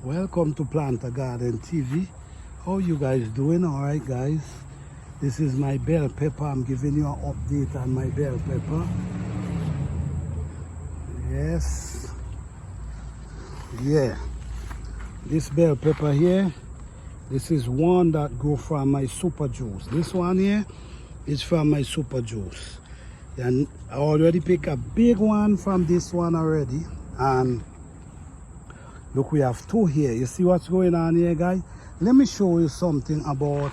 Welcome to Planta Garden TV. How you guys doing? All right, guys. This is my bell pepper. I'm giving you an update on my bell pepper. Yes. Yeah. This bell pepper here, this is one that go from my super juice. This one here is from my super juice. And I already picked a big one from this one already. And look, we have two here. You see what's going on here, guys? Let me show you something about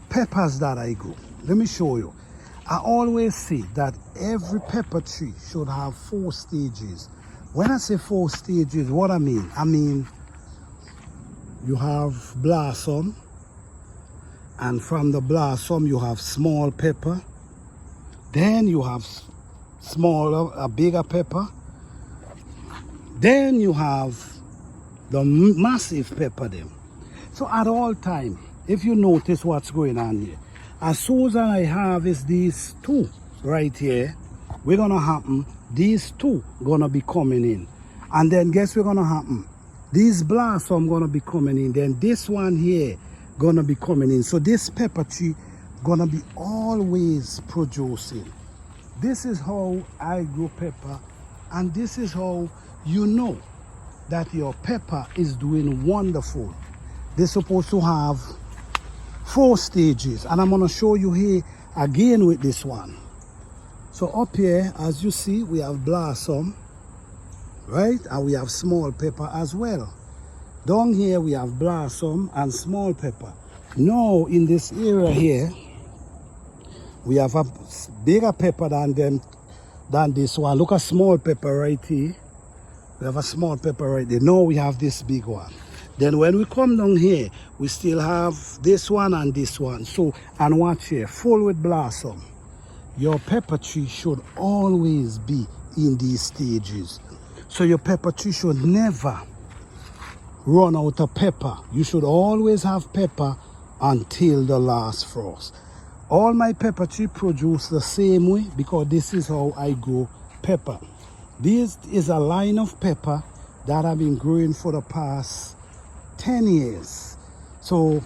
peppers that I grow. Let me show you. I always say that every pepper tree should have 4 stages. When I say 4 stages, what I mean you have blossom, and from the blossom you have small pepper, then you have a bigger pepper, then you have the massive pepper them. So at all time, if you notice what's going on here, as soon as I harvest these 2 right here, we're gonna happen, these 2 gonna be coming in. And then guess what's gonna happen? These blossom gonna be coming in, then this one here gonna be coming in. So this pepper tree gonna be always producing. This is how I grow pepper, and this is how you know that your pepper is doing wonderful. They're supposed to have 4 stages, and I'm going to show you here again with this one. So up here, as you see, we have blossom, right? And we have small pepper as well. Down here we have blossom and small pepper. Now in this area here, we have a bigger pepper than this one. Look at small pepper right here. We have a small pepper right there. Now we have this big one. Then when we come down here, we still have this one and this one. So, and watch here, full with blossom. Your pepper tree should always be in these stages. So your pepper tree should never run out of pepper. You should always have pepper until the last frost. All my pepper tree produce the same way because this is how I grow pepper. This is a line of pepper that I've been growing for the past 10 years. So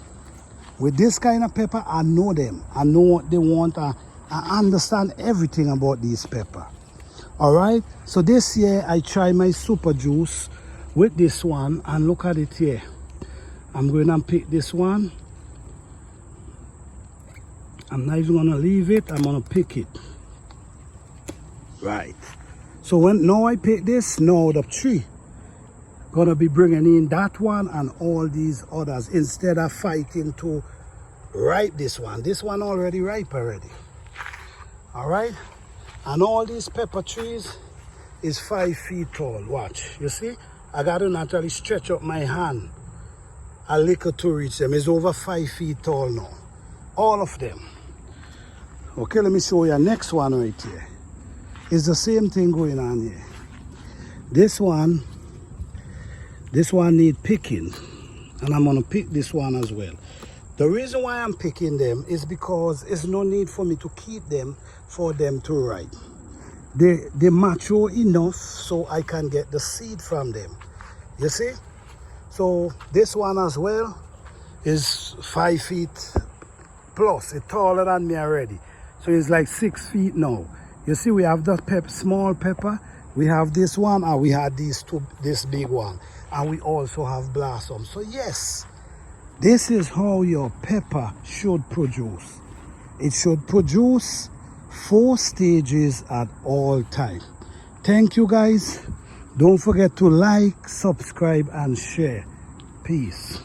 with this kind of pepper, I know them. I know what they want. I understand everything about these pepper. All right. So this year I try my super juice with this one, and look at it here. I'm going to pick this one. I'm not even going to leave it. I'm going to pick it. Right. So now I pick this, now the tree gonna be bringing in that one and all these others instead of fighting to ripe this one. This one already ripe already. All right, and all these pepper trees is 5 feet tall. Watch, you see, I gotta naturally stretch up my hand a little to reach them. It's over 5 feet tall now, all of them. Okay, let me show you next one right here. It's the same thing going on here. This one need picking, and I'm gonna pick this one as well. The reason why I'm picking them is because there's no need for me to keep them for them to ripe. They mature enough so I can get the seed from them. You see? So this one as well is 5 feet plus. It's taller than me already. So it's like 6 feet now. You see, we have the small pepper, we have this one, and we had these 2, this big one, and we also have blossom. So yes, this is how your pepper should produce. It should produce 4 stages at all time. Thank you guys. Don't forget to like, subscribe, and share. Peace.